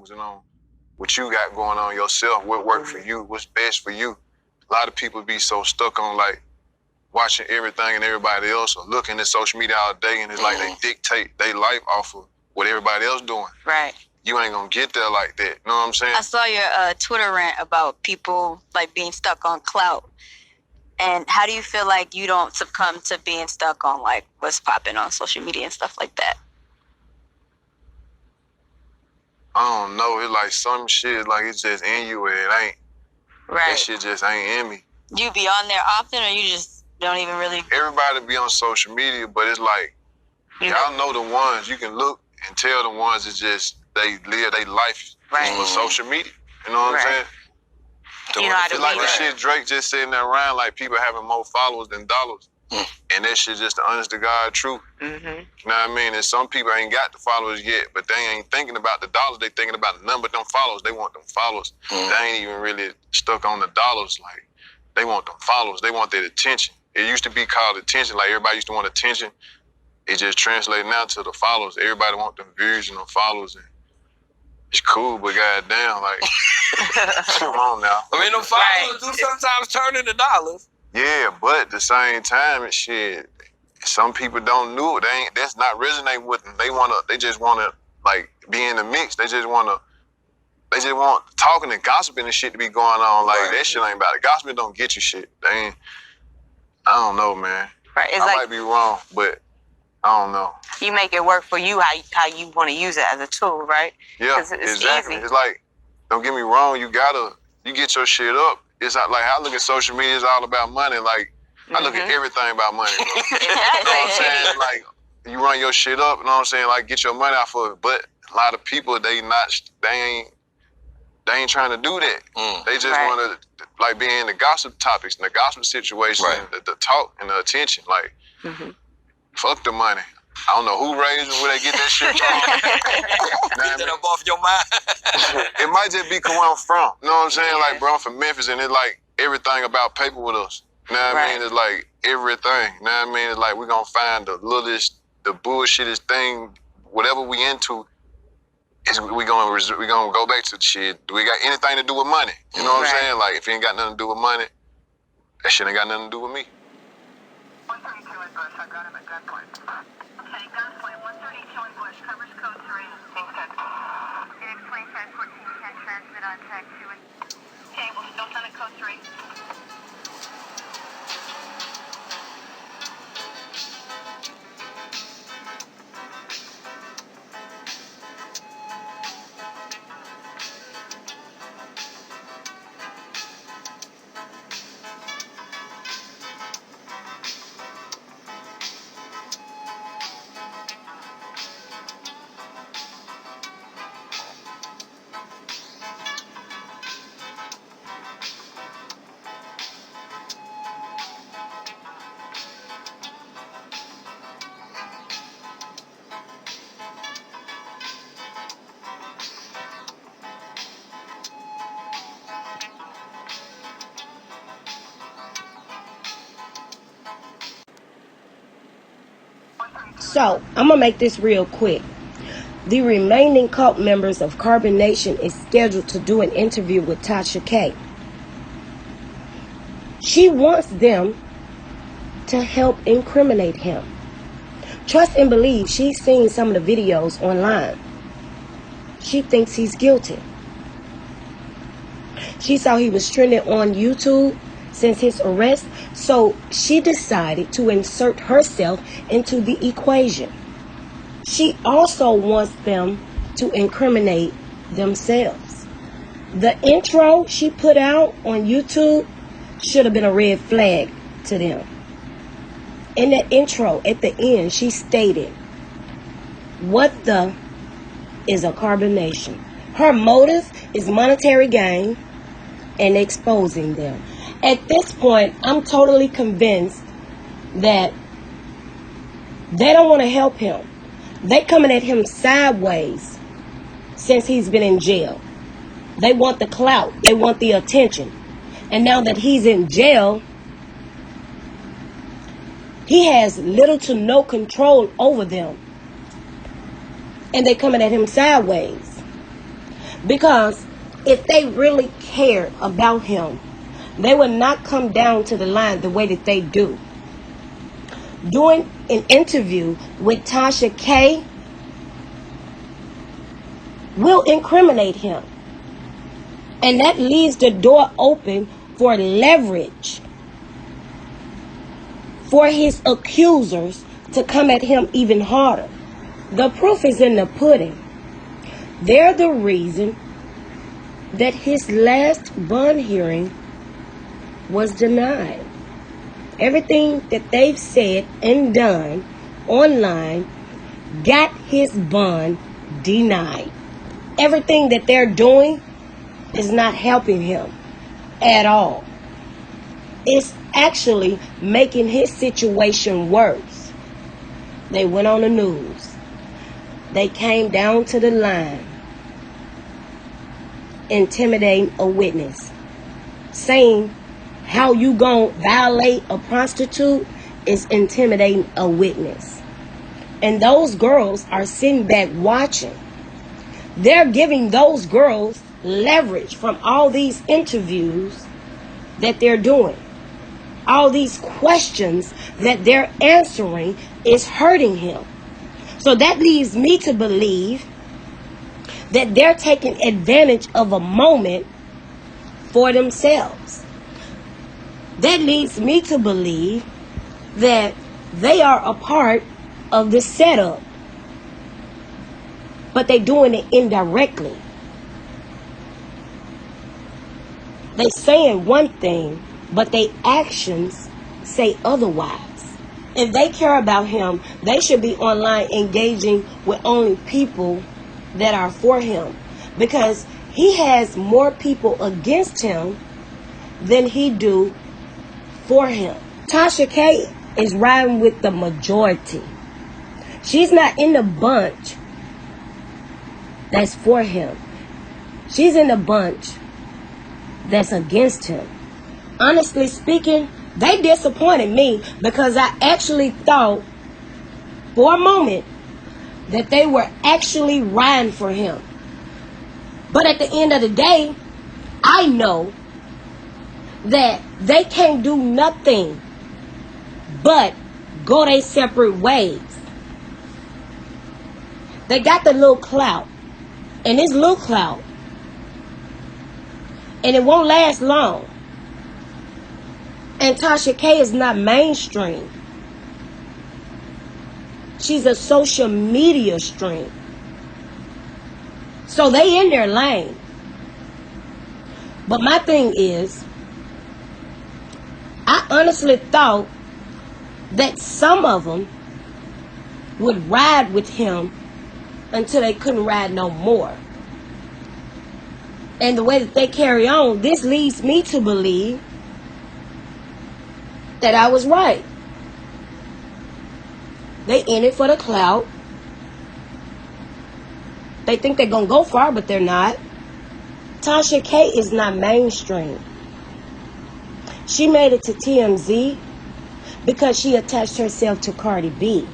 focusing on what you got going on yourself, what worked for you, what's best for you. A lot of people be so stuck on like watching everything and everybody else or looking at social media all day, and it's like they dictate their life off of what everybody else doing. Right. You ain't gonna get there like that. You know what I'm saying? I saw your Twitter rant about people like being stuck on clout. And how do you feel like you don't succumb to being stuck on like what's popping on social media and stuff like that? I don't know. It's like some shit like it's just in you and it ain't. Right. That shit just ain't in me. You be on there often, or you just don't even really? Everybody be on social media, but it's like y'all know the ones you can look and tell the ones it's just they live their life for social media. You know what I'm saying? You know how to it's like the shit Drake just saying that around, like people having more followers than dollars. And that shit just the honest to God truth. You know what I mean? And some people ain't got the followers yet, but they ain't thinking about the dollars. They thinking about the number of them followers. They want them followers. They ain't even really stuck on the dollars. Like, they want them followers. They want their attention. It used to be called attention. Like, everybody used to want attention. It just translated now to the followers. Everybody want them views and them followers. And it's cool, but goddamn, like, come on now. I mean, them followers do sometimes turn into dollars. Yeah, but at the same time, and shit, some people don't know it. That's not resonating with them. They just wanna like be in the mix. They just want talking and gossiping and shit to be going on. Like that shit ain't about it. Gossiping don't get you shit. I don't know, man. Right. It's I might be wrong, but I don't know. You make it work for you how you want to use it as a tool, right? Yeah, it's exactly. easy. It's like, don't get me wrong, you get your shit up. It's not like I look at social media, it's all about money. Like, I look at everything about money, bro. You know what I'm saying? Like, you run your shit up, you know what I'm saying? Like, get your money off of it. But a lot of people, they ain't trying to do that. They just want to, like, be in the gossip topics and the gossip situation, and the talk and the attention. Like, fuck the money. I don't know who raised them, where they get that shit from. Get that up off your mind. It might just be where I'm from. You know what I'm saying? Like, bro, I'm from Memphis, and it's like everything about paper with us. You know what I mean? It's like everything. You know what I mean? It's like we're going to find the littlest, the bullshittest thing, whatever we into, we're going to go back to the shit. Do we got anything to do with money? You know what I'm saying? Like, if it ain't got nothing to do with money, that shit ain't got nothing to do with me. 132 in Bush, I got him at gunpoint. Okay, gunpoint, 132 in Bush, covers code 3. Thanks, good. Phoenix 2514, can transmit on tag 2. Okay, well, still send a code 3. So, I'm going to make this real quick. The remaining cult members of Carbon Nation is scheduled to do an interview with Tasha K. She wants them to help incriminate him. Trust and believe, she's seen some of the videos online. She thinks he's guilty. She saw he was trending on YouTube since his arrest, so she decided to insert herself into the equation. She also wants them to incriminate themselves. The intro she put out on YouTube should have been a red flag to them. In that intro, at the end, she stated, "What the is a Carbon Nation?" Her motive is monetary gain and exposing them. At this point, I'm totally convinced that they don't want to help him. They coming at him sideways since he's been in jail. They want the clout. They want the attention. And now that he's in jail, he has little to no control over them. And they coming at him sideways. Because if they really cared about him, they would not come down to the line the way that they do. Doing an interview with Tasha K will incriminate him. And that leaves the door open for leverage for his accusers to come at him even harder. The proof is in the pudding. They're the reason that his last bond hearing was denied. Everything that they've said and done online got his bond denied. Everything that they're doing is not helping him at all. It's actually making his situation worse. They went on the news. They came down to the line, intimidating a witness, saying how you gonna violate a prostitute is intimidating a witness. And those girls are sitting back watching. They're giving those girls leverage from all these interviews that they're doing. All these questions that they're answering is hurting him. So that leads me to believe that they're taking advantage of a moment for themselves. That leads me to believe that they are a part of the setup, but they're doing it indirectly. They saying one thing, but their actions say otherwise. If they care about him, they should be online engaging with only people that are for him, because he has more people against him than he do for him. Tasha K is riding with the majority. She's not in the bunch that's for him. She's in the bunch that's against him. Honestly speaking, they disappointed me, because I actually thought for a moment that they were actually riding for him. But at the end of the day, I know that they can't do nothing but go their separate ways. They got the little clout, and it's little clout, and it won't last long. And Tasha K is not mainstream. She's a social media stream. So they in their lane. But my thing is, I honestly thought that some of them would ride with him until they couldn't ride no more. And the way that they carry on, this leads me to believe that I was right. They in it for the clout. They think they're going to go far, but they're not. Tasha K is not mainstream. She made it to TMZ because she attached herself to Cardi B.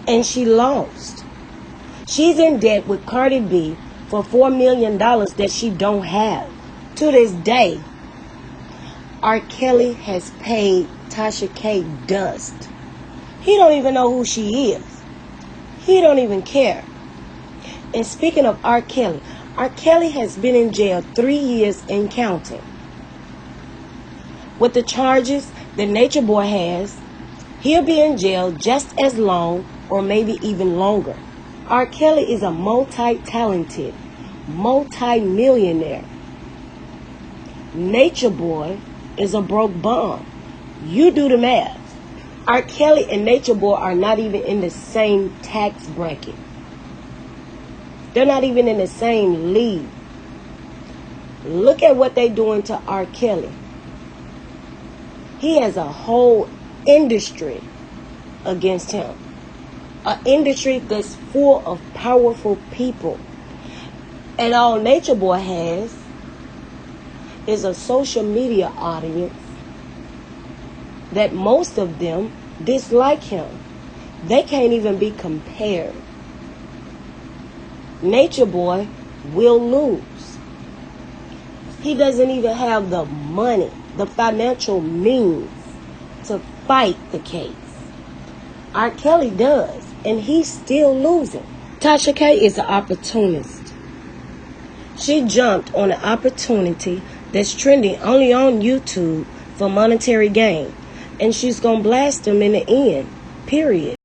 And she lost. She's in debt with Cardi B for $4 million that she don't have. To this day, R. Kelly has paid Tasha K dust. He don't even know who she is. He don't even care. And speaking of R. Kelly has been in jail 3 years and counting. With the charges that NatureBoy has, he'll be in jail just as long or maybe even longer. R. Kelly is a multi-talented, multi-millionaire. NatureBoy is a broke bum. You do the math. R. Kelly and NatureBoy are not even in the same tax bracket. They're not even in the same league. Look at what they're doing to R. Kelly. He has a whole industry against him. An industry that's full of powerful people. And all NatureBoy has is a social media audience that most of them dislike him. They can't even be compared. NatureBoy will lose. He doesn't even have the money, the financial means to fight the case. R. Kelly does, and he's still losing. Tasha K is an opportunist. She jumped on an opportunity that's trending only on YouTube for monetary gain, and she's gonna blast him in the end, period.